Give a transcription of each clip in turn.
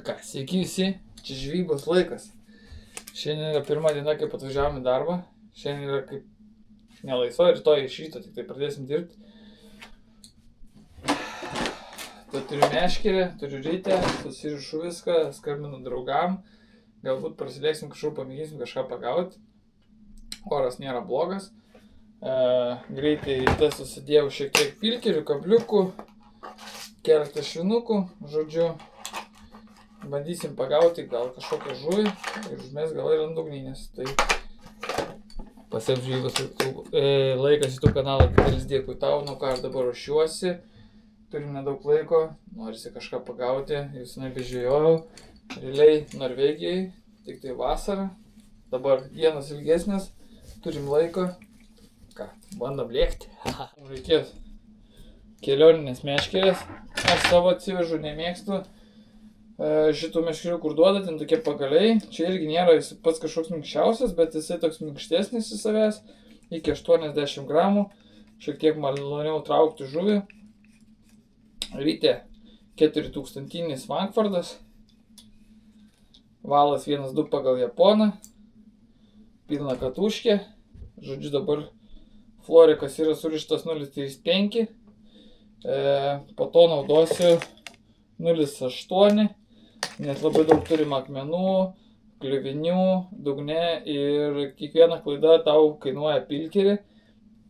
Ką, sveiki visi, čia žvejybos laikas. Šiandien yra pirma diena, kaip atvažiavome į darbą. Šiandien yra kaip nelaisva, rytoj iš ryto tik tai pradėsim dirbti. Tai turiu meškerę, turiu rytę, susirišu viską, skambinu draugam. Galbūt prasilėksim kažkur, pamėginsim kažką pagauti. Oras nėra blogas. Greitai ryte susidėjau šiek tiek pilkerių, kabliukų, keletą švinukų, žodžiu. Bandysim pagauti gal kažkokią žuvį ir užmės gal ir ant dugninės. Tai pasiek žvejybos laikas į tų kanalą, didelis dėkui tau, nuo ką aš dabar ruošiuosi. Turim nedaug laiko, norisi kažką pagauti, jau senai bežvejojau. Realiai Norvegijai, tik tai vasara. Dabar dienos ilgesnės, turim laiko. Ką, bandom lėkti. Reikės kelioninės meškerės. Aš savo atsivežu, nemėgstu šitų meškerių, kur duoda, ten tokie pagaliai. Čia irgi nėra jis pats kažkoks minkščiausias, bet jisai toks minkštesnis į savęs. Iki 80 gramų. Šiek tiek maloniau traukti žuvį. Rytė 4000 Vankvardas. Valas 1-2 pagal Japoną. Pilna katuškė. Žodžiu, dabar florikas yra surištas 0,35. Po to naudosiu 0,8. Nes labai daug turim akmenų, kliuvinių, dugne ir kiekviena klaida tau kainuoja pilkerį.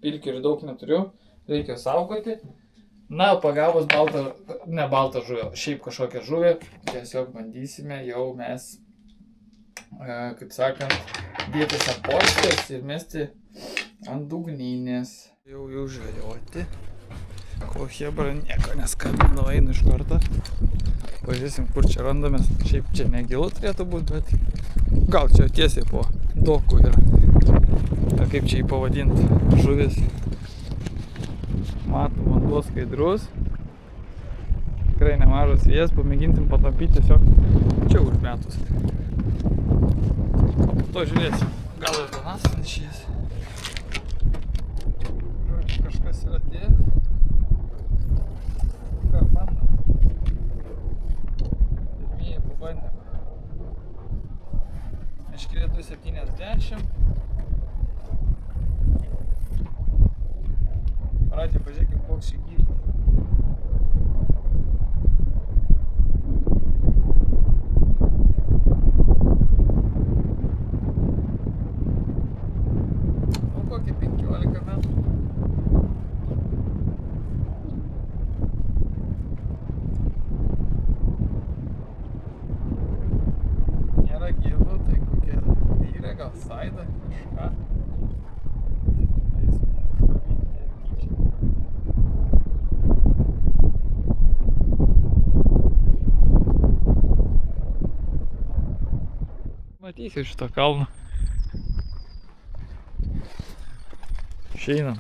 Pilkerį daug neturiu, reikia saugoti. Na, pagavus baltą žuvį, šiaip kažkokią žuvį, tiesiog bandysime jau mes, kaip sakant, dėtis ant porcijos ir mesti ant dugninės. Jau žvejoti. Kol hebra nieko neskambino, einu iš karto. Pažiūrėsim, kur čia randamės. Šiaip čia negilu turėtų būti, bet gal čia tiesiai po doku yra. Ar kaip čia jį pavadinti, žuvis. Matom, vanduo skaidrus. Tikrai nemažas vėjas, pamėgintim patampyti tiesiog čia užmetus. O po to žiūrėsim, gal ir donas nešės. Žodžiu, kažkas yra atėjęs. Ką bandom? Pirmieji pabandėm. Meškerė 2,70. Pradžiai pažiūrėkim, koks šį gylį. O kokie 15 metrų. Nėra gėlų, tai kokia vyrė, gal saida, kažką. Matysiu šitą kalną. Išeinam.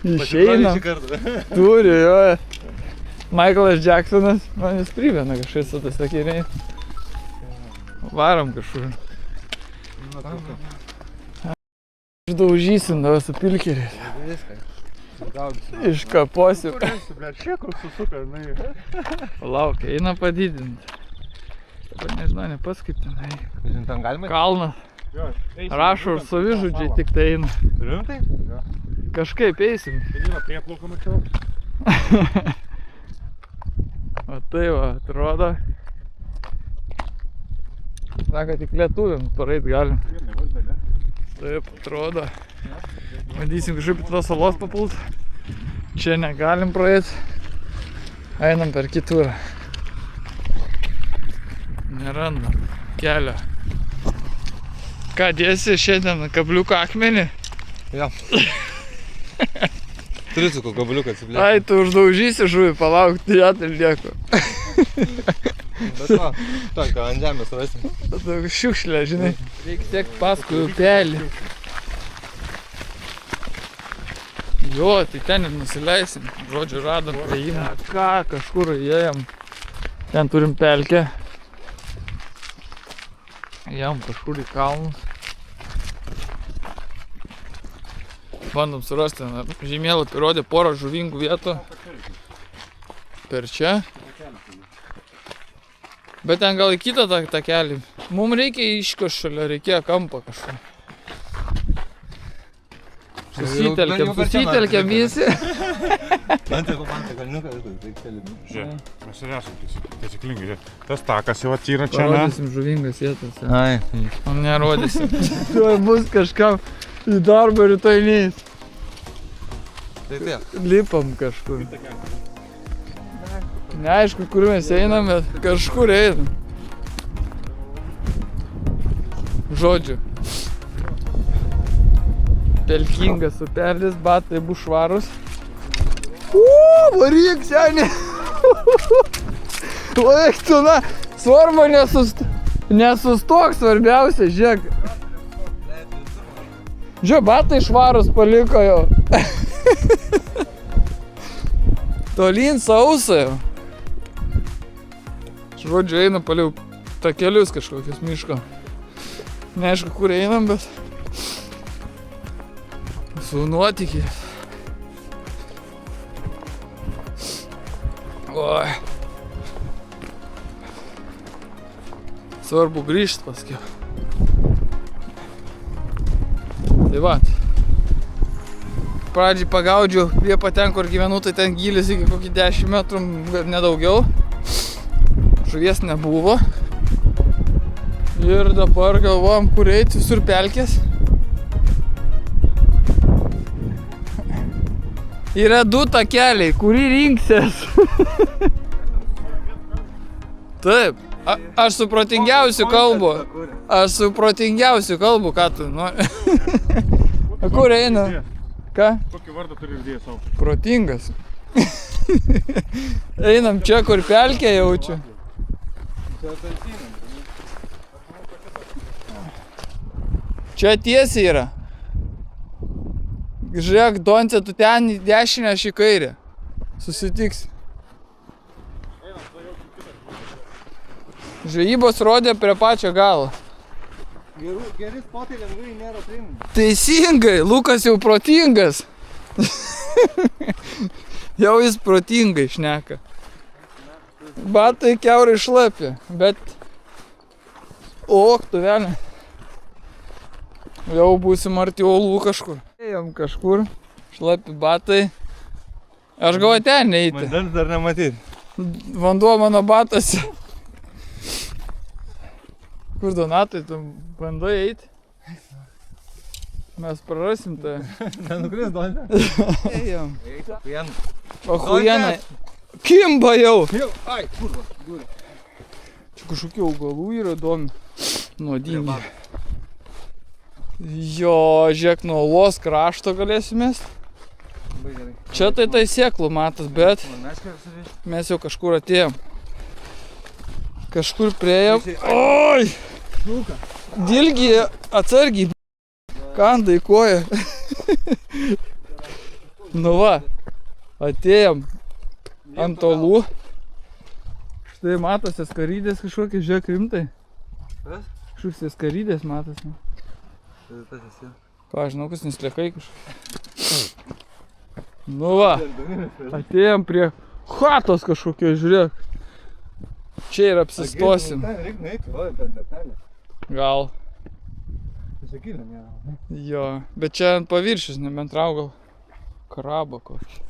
Išeinam. Turi, jo. Michaelas Jacksonas, man jis primena kažkaip su tas sakiniais. Varom kažkur. Išdaužysim dabar su pilkeriais. Iškaposim. Palauk, eina padidinti. Dabar nežinau, ne pats kaip tenai. Kalnas. Rašo ir savižudžiai tik tai eina. Rimtai? Kažkaip eisim. Prieplauką mačiau. O tai va, atrodo. Sako, tik lietuviams pareit galim. Taip, atrodo. Bandysim kažkaip į tos salos papult. Čia negalim praeit. Einam per kitur. Nerandam kelio. Ką dėsi šiandien kabliuką akmenį? Jo. Turiu su kabliuką atsiplėsti. Ai, tu uždaužysi žuvį, palauk, ja tai lieku. Bet va, tokia ant žemės rasim. Tokia šiukšlė, žinai. Reikia sekti paskui upelį. Jo, tai ten ir nusileisim. Žodžiu, radom priėjimą. Ką, kažkur įėjom. Ten turim pelkę. Ėjom kažkur į kalnus. Bandom surasti. Žemėlapį rodė porą žuvingų vietų. Per čia. Bet ten gal į kitą takelį. Mums reikia iškašalio, reikėjo kampą kažką. Susitelkėm visi. Žiūrėk, mes ir esam taisyklingai. Tas takas jau yra čia, ne? Parodysim žuvingas vietas. Ai. O nerodysim. Tuoj bus kažkam į darbą rytoj neis. Tai tiek. Lipam kažkur. Neaišku, kur mes einam, bet kažkur einam. Žodžiu. Pelkingas upelis, batai bus švarus. Varyk, senė! Laik tu, na, svarbu nesustok, svarbiausia, žiūrėk. Žiūrėk, batai švarus paliko jau. Tolyn sausa jau. Žodžiu, einam paliau takelius kažkokius miško. Neaišku, kur einam, bet su nuotykės. Oi. Svarbu grįžt paskiau. Tai va. Pradžiai pagaudžiau prie ten, kur gyvenu, tai ten gylis iki kokį 10 metrų, nedaugiau. Žuvies nebuvo. Ir dabar galvojam, kur eiti, visur pelkės. Yra 2 takeliai, kurį rinksies. Taip, aš su protingiausiu kalbu. Aš su protingiausiu kalbu, ką tu nori. Kur eina? Ką? Kokį vardą turi idėję savo? Protingas. Einam čia, kur pelkė jaučiu. Čia tiesiai yra. Žiūrėk, Donce, tu ten į dešinę, aš į kairę. Susitiksi. Žvejybos rodė prie pačio galo. Geri spotai lengvai nėra priimami. Teisingai, Lukas jau protingas. Jau jis protingai šneka. Batai kiaurai šlapi, bet... Tu velė. Jau būsim arti uolų kažkur. Ėjom kažkur, šlapi batai. Aš galvoju ten neiti. Vandens dar nematyti. Vanduo mano batasi. Kur Donatai, tu bandai eiti? Mes prarasim tai. Nenukris, Donce. Ėjom. Vien. Achujenai. Kimba jau. Ai, kurva. Čia kažkokių augalų yra įdomi. Nuodingi. Jo, žiūrėk, nuo uolos krašto galėsimės. Čia tai sėklų matas, bet mes jau kažkur atėjom. Kažkur priėjom. Oi! Dilgi atsargiai. Kanda į koją. Nu va, atėjom ant olų. Štai matosi skarydės kažkokie, žiūrėk rimtai. Kažkokios skarydės matosi. Ką, žinau, kas neslėkai kažkaip. Nu va, atėjom prie chatos kažkokio, žiūrėk. Čia ir apsistosim. Gal. Jo, bet čia ant paviršius, nebent raugal krabą kokį.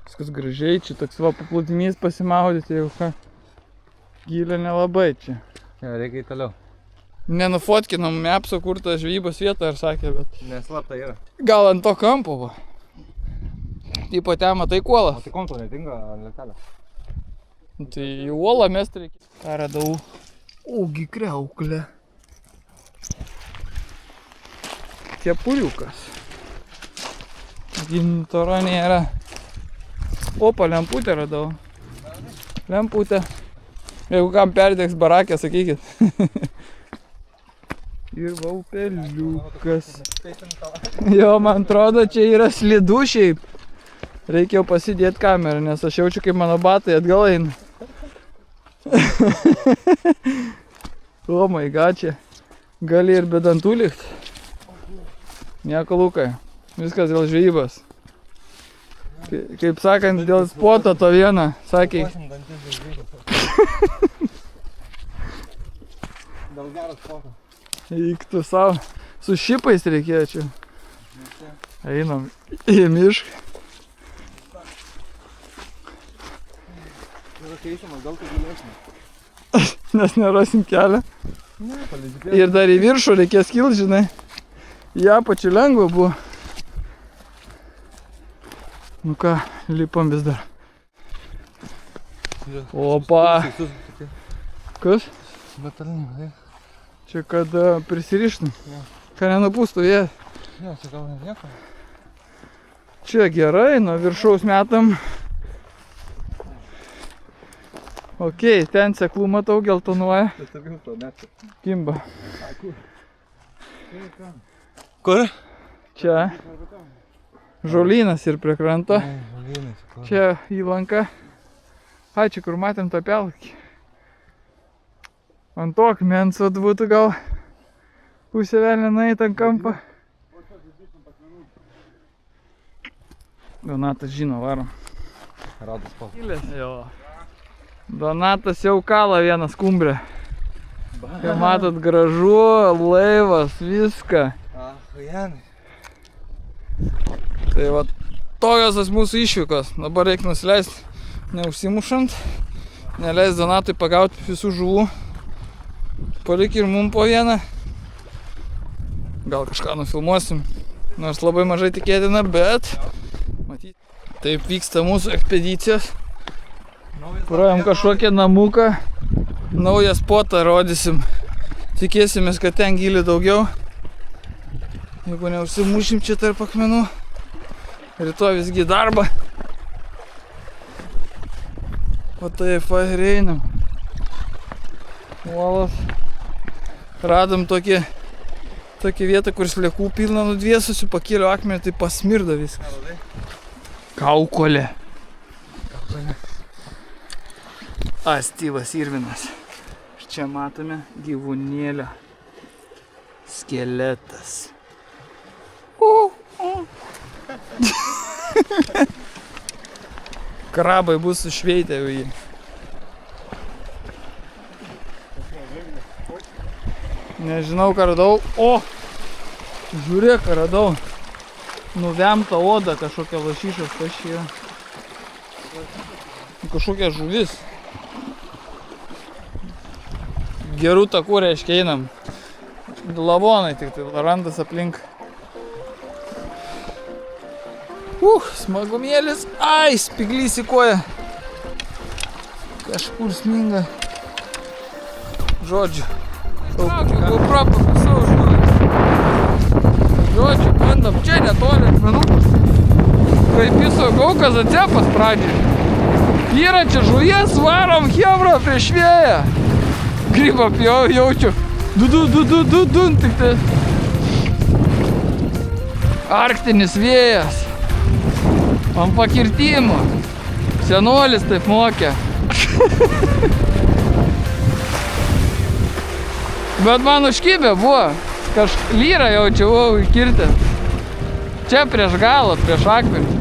Viskas gražiai, čia toks va paplūdimys pasimaudyti, jeigu ką. Gylė nelabai čia. Ja, reikia į toliau. Nenufotkinom mapso, kur ta žvejybos vieta, ar sakė, bet... Neslapta yra. Gal ant to kampo va. Tipo ten matai kuolą. O tai konto netinga lentelė. Tai į uolą mest reikia. Ką radau? Ogi kriauklė. Kepuriukas. Gintaro nėra. Opa, lemputę radau. Lemputę. Jeigu kam perdegs barakė, sakykit. Ir va upeliukas. Jo, man atrodo, čia yra slidu šiaip. Reikia pasidėti kamerą, nes aš jaučiu, kaip mano batai atgal eina. Oh my god, čia gali ir be dantų likt. Nieko, Lukai. Viskas dėl žvejybos. Kaip sakant, dėl spoto to vieną, sakė. Dėl geras foto. Eiktų savo. Su šipais reikėjo čia. Einam į mišką. Gal tai gilesnė. Nes nerasim kelią. Ne, palidžiu. Ir dar į viršų reikės kilt, žinai. Į apačią lengva buvo. Nu ką, lipam vis dar. Opa! Kas? Metalinė, Čia kad prisirištum. Jo. Ką nenupūstų vėjas. jo, čia gal nieko. Čia gerai, nuo viršaus metam. Ok, ten seklų matau, geltonuoja. Kimba. Kur? Čia žolynas ir prie kranto. Čia. Čia įlanka. A, čia kur matėm tą pelkį. Ant to akmens būtų gal pusė velnio nueit ant kampą. Donatas žino, varom. Radas pal. Jo. Donatas jau kala vieną skumbrę. Kaip matot, gražu, laivas, viską. Ahujanai. Tai va, tokios mūsų išvykos. Dabar reikia nusileisti neužsimušant. Neleis Donatui pagauti visų žuvų. Palik ir mum po vieną. Gal kažką nufilmuosim. Nors labai mažai tikėtina, bet matyt. Taip vyksta mūsų ekspedicijos. Praėjom kažkokią namuką. Naują spotą rodysim. Tikėsimės, kad ten gili daugiau. Jeigu neužsimušim čia tarp akmenų. Rytoj visgi darbą. O taip ir einam. Uolas. Radom tokį vietą, kur sliekų pilna nudvėsusių, pakėliau akmenį, tai pasmirda viskas. Kaukolė. Styvas Irvinas. Ir čia matome gyvūnėlio skeletas. Krabai bus sušveitę jau jį. Nežinau, ką radau. O! Žiūrėk, ką radau. Nuvemta oda, kažkokia lašišas, kas čia yra. Kažkokia žuvis. Gerų takų reiškia einam. Lavonai tik tai, randas aplink. Smagumėlis. Ai, spiglys į koją. Kažkur sminga. Žodžiu. GoPro papisau žuvį. Žodžiu, bandom čia netoli akmenų. Kaip jūs saugau, kazacepas pradžiai. Yra čia žuvies, varom chebra prieš vėją. Grybą jaučiu. Du, tik tai. Arktinis vėjas. Ant pakirtimų. Senolis taip mokė. Bet man užkibė buvo. Lyrą jaučiau įkirtę. Čia prieš galą, prieš akmenį.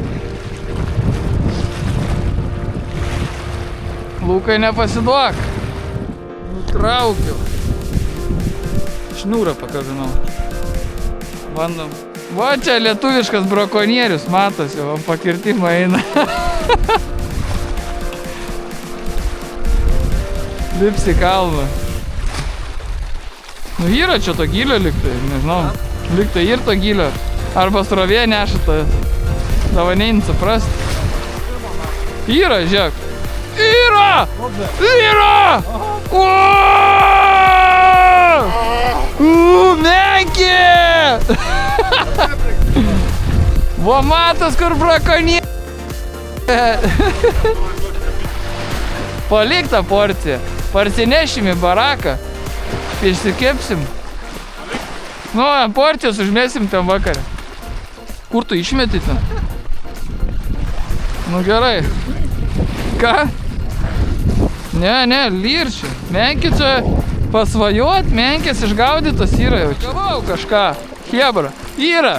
Lūkai nepasiduok. Nutraukiau. Šnūrą pakabinau. Bandom. Va čia lietuviškas brakonierius, matosi, o pakirtimą eina. Lips į kalną. Nu yra čia to gilio liktai, nežinau. Liktai ir to gilio. Arba srovė neša to. Dava nein suprast. Yra, žiūrėk. Yra! Yra! Menkė! Va matas, kur brakonierius. Palik tą porciją. Parsinešim į baraką. Išsikepsim. Nu, porcijos užmėsim ten vakarą. Kur tu išmeti ten? Nu gerai. Ką? Ne, lyrčių. Menkė čia pasvajot, menkės išgaudytos yra jau. Gavau kažką. Hebra. Yra.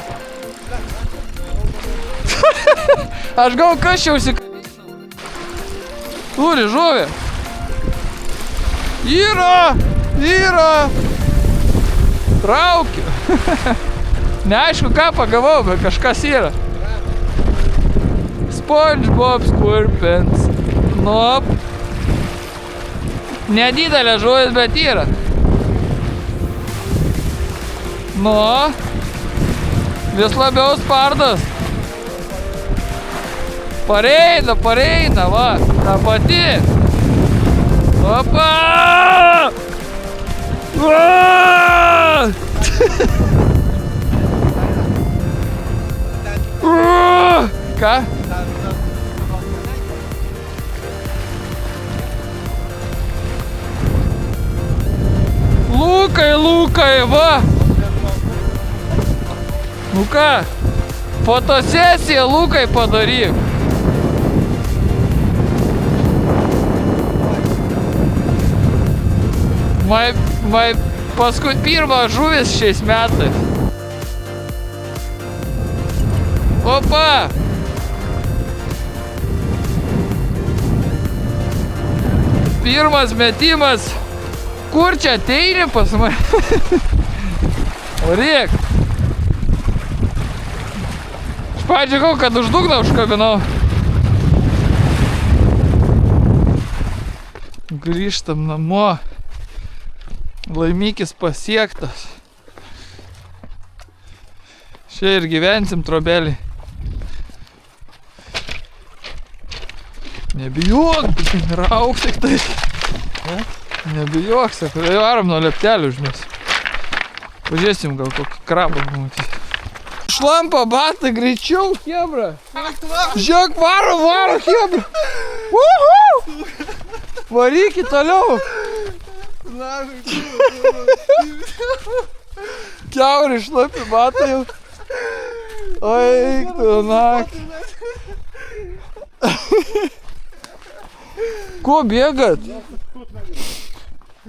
Aš gal kaščiausi. Turi žuvį. Yra. Traukiu. Neaišku, ką pagavau, bet kažkas yra. SpongeBob SquarePants. Nuop. Nedidelė žuvis, bet yra. Nu. Vis labiau spardas. Pareina, va. Ta pati. Opa! Ką? Lukai, va. Nu ką? Fotosesiją, Lukai, padaryk. Paskui pirmas žuvis šiais metais. Opa! Pirmas metimas. Kur čia ateini pas mane? Varyk. Aš padžiakau, kad už dugną užkabinau. Grįžtam namo. Laimikis pasiektas. Čia ir gyvensim trobelį. Nebijok, rauk tik tai. Nebijok, sako, varom nuo leptelių užmės. Pažiūrėsim, gal kokį krabą pamatys. Šlampa batą greičiau, hebra. Žiūrėk, varo, hebra. Varykit toliau. Kiauri šlapi batai jau. Eik tu naktį. Ko bėgat?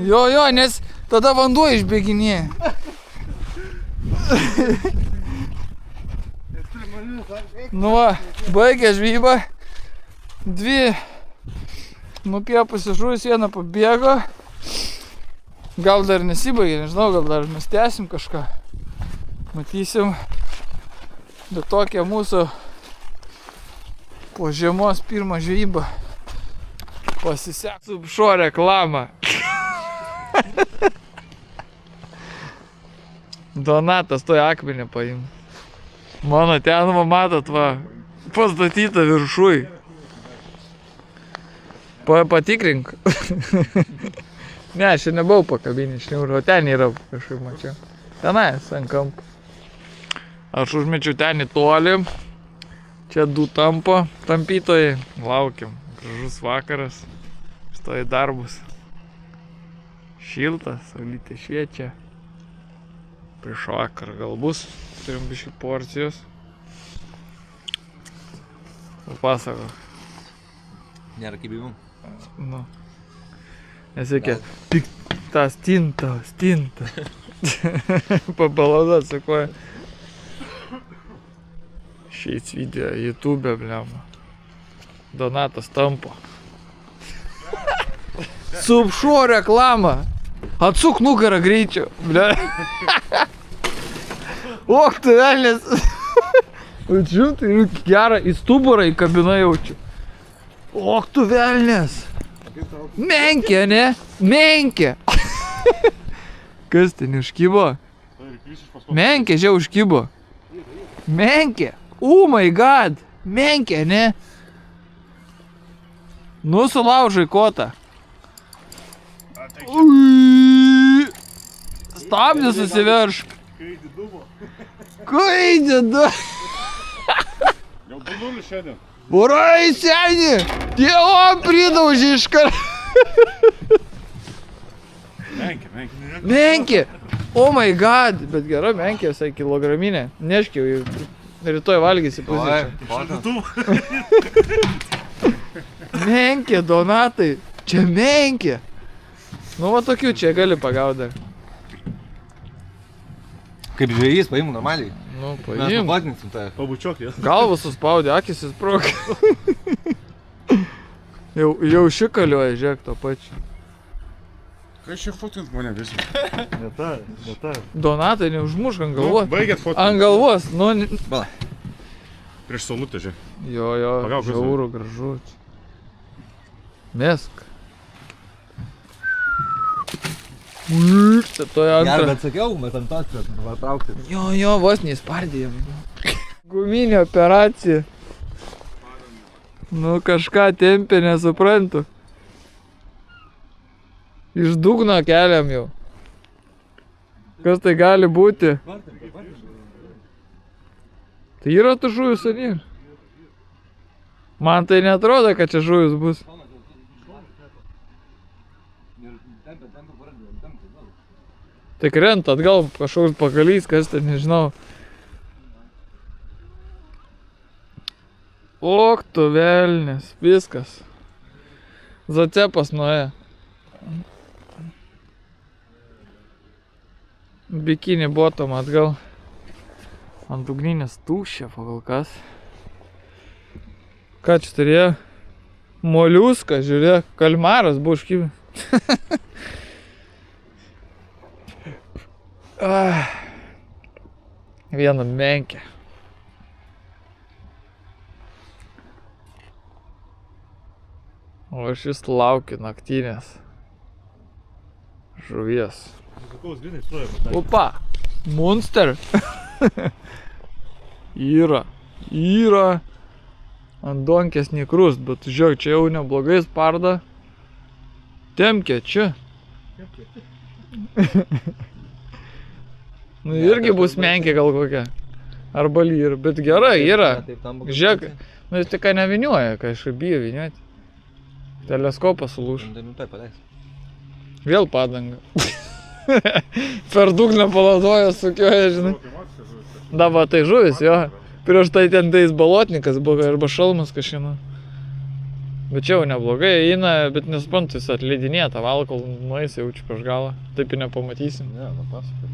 Jo, nes tada vanduo išbėginėja. Nu va, baigė žvybą. 2 nupiepusi žuvis, 1 pabėgo. Gal dar nesibaigė, nežinau, gal dar mes tęsim kažką. Matysim. Bet tokia mūsų po žiemos pirmą žvejybą. Pasisek Subšo reklamą. Donatas toj akmenį paim. Mano ten, matot, va, pastatyta viršui. Patikrink. Ne, aš čia nebuvau pakabinį šniūrį, o ten yra kažkaip mačiau. Tenais, ant kampų. Aš užmečiau ten į tolį. Čia 2 tampo tampytojai. Laukiam. Gražus vakaras. Stoji darbus. Šiltas, saulytė šviečia. Prieš vakarą gal bus. Turim biškį porcijos. Papasakok. Nėra kibimų. Nu. Nesiekia, tik tą stintą. Papalaudot, sakoja. Šiais video YouTube, blema. Donatas tampo. Subšo reklamą. Atsuk nugarą greičiau, ble. Ok, tu velnės. Žiūrėjau, tai gerą į stuburą įkabina jaučiu. Ok, tu velnės. Menkė, ne? Menkė. Kas ten užkybo? Menkė, žiau, užkybo. Menkė. Oh my god. Menkė, ne? Nu, sulaužai kotą. Stabdį susiveršk. Kaidė du. Jau 2-0 šiandien. Burai, seni! Tėvo pridaužė iškart. Menkė. Oh my god. Bet gera menkė, visai kilograminė. Neškiau, rytoj valgysi pusryčių. Menkė, Donatai. Čia menkė. Nu, va tokių čia gali pagaut dar. Kaip žvejys, paimu normaliai. Nu, Mes paimk. pavadinsim tai. Pabučiok jas. Galvą suspaudė, akis įsprog. jau šikalioja, žiūrėk, to pačiu. Ką čia fotint mane visi? Ne ta. Donatai, neužmušk ant galvos. Baigėt fotinti. Ant galvos, nu... Bala. Prieš saulutę, žiūrėk. Jo, Pagauk, žiauru, gražu. Mesk. Toje Gerai, antrą. bet sakiau, mes ant tos, kad va traukti. Jo, vos neįspardėjom. Guminė operacija. Nu, kažką tempė, nesuprantu. Iš dugno keliam jau. Kas tai gali būti? Tai yra tų žuvų seniai. Man tai netrodo, kad čia žuvis bus. Tai krenta atgal kažkoks pagalys, kas ten, nežinau. Ok, tu velnis, viskas. Zacepas nuėjo. Bikini botom atgal. Ant ugninės tuščia pagal kas. Ką čia turėjo? Moliuską, žiūrėk, kalmaras buvo užkibę. Vieną menkę. O aš vis laukiu naktinės žuvies. Opa! Monster! Yra. Ant donkės nekrust, bet žiūrėk, čia jau neblogai sparda. Temkė čia. Nu irgi bus menkė gal kokia. Arba lyra, bet gerai yra. Žiūrėk, nu jis tik ką neviniuoja, kažkaip bijo viniuoti. Teleskopas sulūš. Vėl padanga. Per dugną palaudoja, sukioja, žinai. Dava, tai žuvis, jo. Prieš tai ten tais balotnikas buvo, arba šalmas kažkieno. Bet čia jau neblogai eina, bet nesuprantu, jis atleidinėja tą valą, kol nueis jaučiu prieš galą. Taip ir nepamatysim. Ne, pasakai.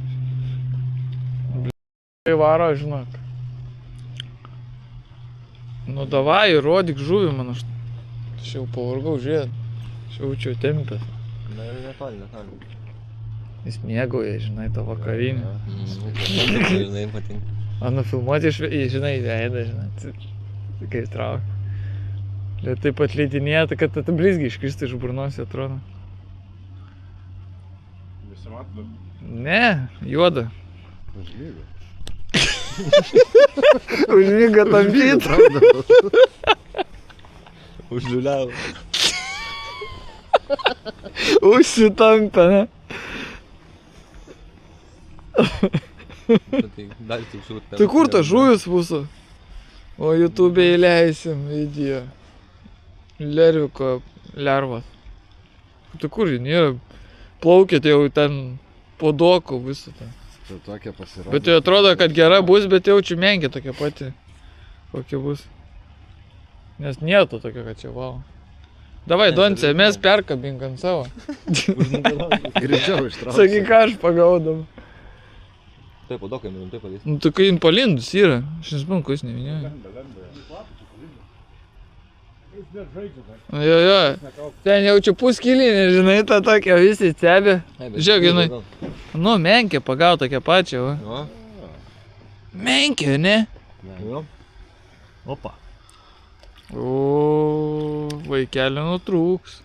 Varo, žinok. Nu davai, rodyk žuvį, man aš jau pavargau žiūrėt. Aš jaučiu tempęs. Na ir netoli. Jis mėgauja, žinai, tą vakarinį. Žinai, patinka. O nufilmuoti, žinai, veidą, žinai, kaip trauk. Ir taip atleidinėja, kad ta blizgi iškristų iš burnos, atrodo. Visi mato? Ne, juoda. Užlygo. Užmyga tampyt. Užliuliavo. Užsitampė, ne? Tai kur ta žuvis mūsų? O YouTube įleisim video. Lerviko lervas. Tai kur jį nėra? Plaukėt jau ten po doku visą tą. Tai tokia pasirodė. Bet tai atrodo, kad gera bus, bet jaučiu menkė tokia pati. Kokia bus. Nes nėra to tokia, kad čia wow. Davai, Donce, mes perkabink ant savo. Greičiau ištrauk. Sakyk, ką aš pagaudam. Taip, po dokai, man taip padės. Nu, tai kai jin palindus yra. Aš nesuprantu, ko jis nevinioja. Jo. Ten jaučiu puskilinį, žinai, tą tokią visi stebė. Žiūrėk, jinai. Nu, menkė pagau tokią pačią, va. Jo. Menkė, ne? Jo. Opa. O, vaikelį nutrūks.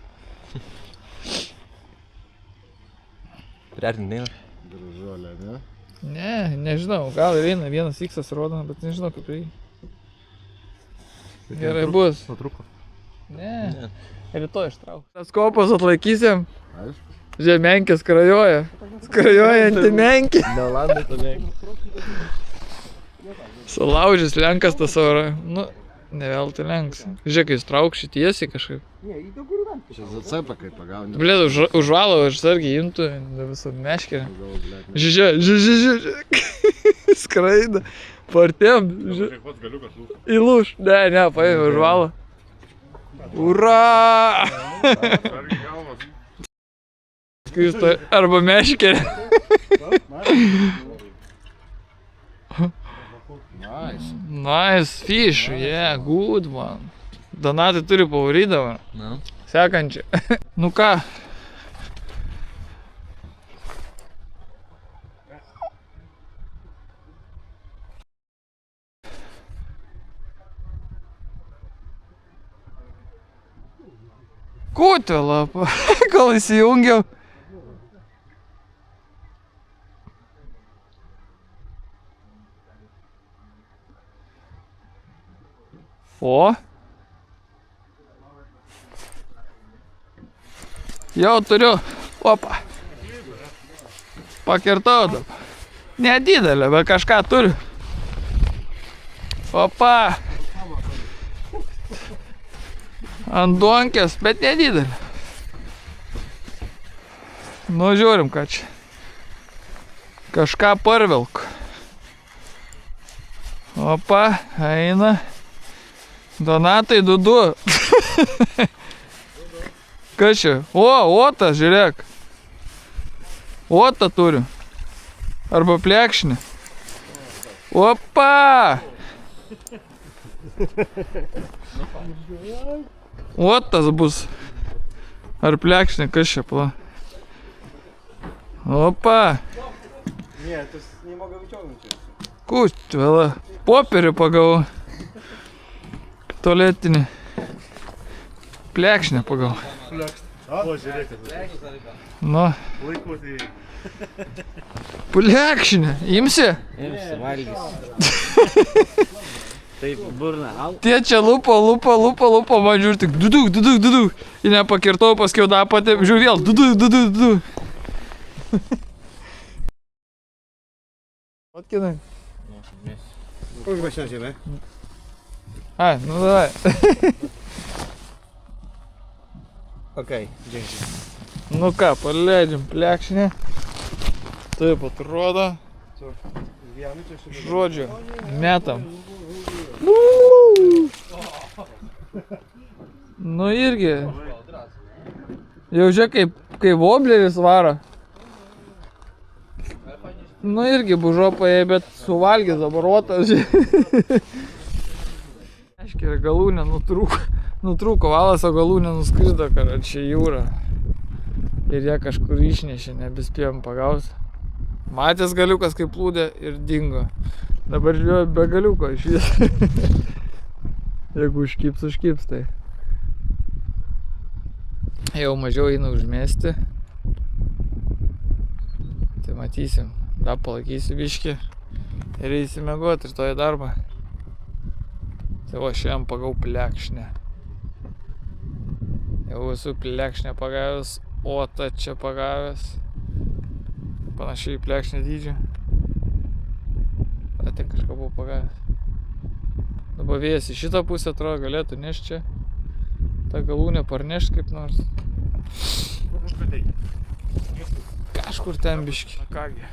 Priartint neina. Gražuolė, ne? Ne, nežinau, gal ir eina vienas iksas rodo, bet nežinau kaip reikia. Gerai bus. Nutrūko. Ne, rytoj ištrauk. Teleskopas atlaikysim. Aišku. Žemenkė skrajoja. Skrajojanti menkė. Nelandai to mėgį. Sulaužys lenkas tas oro. Nu, ne veltui lenks. Žiūrėk, jis traukši tiesiai kažkaip. Čia zacepą kaip pagauni. Blėd, užvalo, aš sargiai imtų visą meškerę. Žiūrėk. Skraida. Partėm. Žiūrėk, pats galiukas lūk. Įlūš. Ne, paėmė, užvalo. Ura! Argi galvas. Skrista arba meškerė. Nice fish, yeah, good one. Donatai turi pavarydavą. No. Sekančią. Nu ką? Kūtė lapą, kol įsijungiau. O? Jau turiu. Opa. Pakirtau dabar. Nedidelė, bet kažką turiu. Opa. Ant duonkės, bet nedidelė. Nu, žiūrim, ką čia. Kažką parvilk. Opa, eina. Donatai, dudu. Kas čia? O, otą, žiūrėk. Otą turiu. Arba plekšnį. Opa! Otas bus. Ar plekšnį, kas čia pla? Opa! Nie, to nie mogę wyciągnąć. Kuštvela. Popierį pagavau. Tualetinį. Plekšnį pagavau. O, žiūrėkit. Nu. Laiku tai. Plekšnį. Imsi? Imsi, valgys. Taip, burna. Tie čia lupo, man žiūri tik duduk. Ir nepakirtau, paskiau dapatė, žiūri vėl, duduk. Atkinai. Užmės na ziemię. Ai, nu davai. Okej, dzięki. Nu ką, paleidžiam plekšnį. Taip atrodo. Zwijamy czy jeszcze? Žodžiu, metam. Nu irgi. Jau žiūrėk, kaip wobleris varo. Nu irgi bužopai, bet suvalgė dabar otas. Aiškiai, galūnė nutrūko valas, o galūnė nuskrido, kad čia jūra. Ir jie kažkur išnešė, nebespėjom pagauti. Matęs galiukas kaip plūdė ir dingo. Dabar žiūrėjau be galiuko iš vis. Jeigu užkips tai. Jau mažiau eina užmesti. Tai matysim. Dar palaikysiu biškį ir eisim miegoti rytoj į darbą. Tai va, šiandien pagau plekšnę. Jau esu plekšnę pagavęs, otą čia pagavęs. Panašiai į plekšnę dydžio. Tai kažką buvau pagavęs. Dabar vėjas į šitą pusę atrodo galėtų nešti čia. Ta galūnė parnešti kaip nors. Kažkur ten biškį. Na kągi.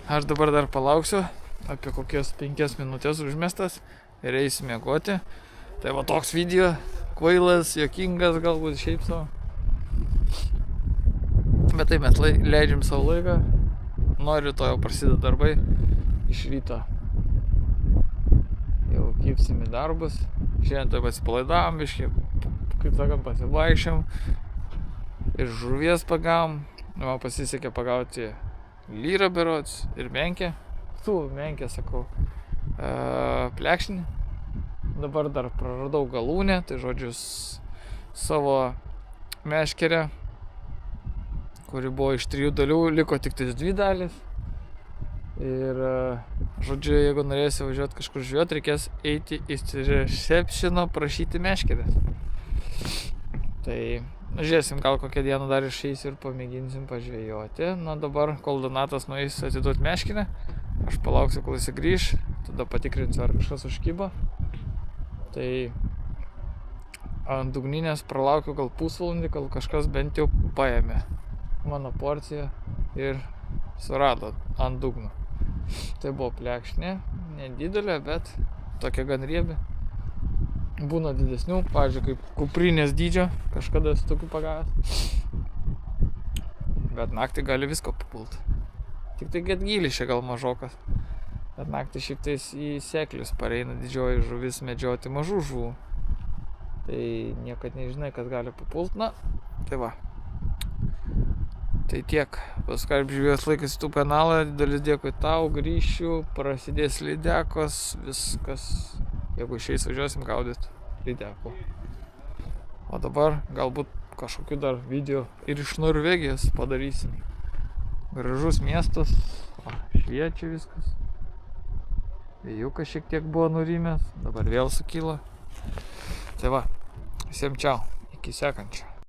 Aš dabar dar palauksiu, apie kokias 5 minutės užmestas ir eisiu miegoti. Tai va toks video, kvailas, juokingas galbūt šiaip savo. Bet tai mes leidžiam savo laiką. Noriu to jau prasideda darbai iš ryto. Jau kipsim į darbus. Šiandien tai pasipalaidavom biškį, kaip sakant, pasivaikščiam. Ir žuvies pagavom. Man pasisekė pagauti lyrą berods ir menkę. Menkę sakau. Plekšnį. Dabar dar praradau galūnę, tai žodžiu savo meškerę, kuri buvo iš 3 dalių, liko tik 2 dalis. Ir žodžiu, jeigu norėsi važiuoti kažkur žvejot, reikės eiti į receptioną prašyti meškerės. Tai žiūrėsim, gal kokią dieną dar išeis ir pamėginsim pažvejoti. Na dabar, kol Donatas nueis atiduoti meškinę, aš palauksiu, kol jis grįš, tada patikrinsiu, ar kažkas užkybo. Tai ant dugninės pralaukiu gal pusvalandį, kol kažkas bent jau paėmė mano porciją ir surado ant dugno. Tai buvo plekšnė, nedidelė, bet tokia gan riebi. Būna didesnių, pavyzdžiui, kaip kuprinės dydžio, kažkada esu tokių pagavęs. Bet naktį gali visko papult. Tik tai gylis čia gal mažokas. Bet naktį šiek tais į seklius pareina didžioji žuvis medžioti mažų žuvų. Tai niekad nežinai, kas gali papult. Na, tai va. Tai tiek. Paskarb žvejos laikas tų kanalą. Didelis dėkui tau, grįšiu. Prasidės lydekos. Viskas. Jeigu išeis važiuosim gaudyt lydekų. O dabar galbūt kažkokiu dar video ir iš Norvegijos padarysim. Gražus miestas. Šviečia viskas. Vėjukas šiek tiek buvo nurimęs. Dabar vėl sukyla. Tai va. Visiems čiau. Iki sekančio.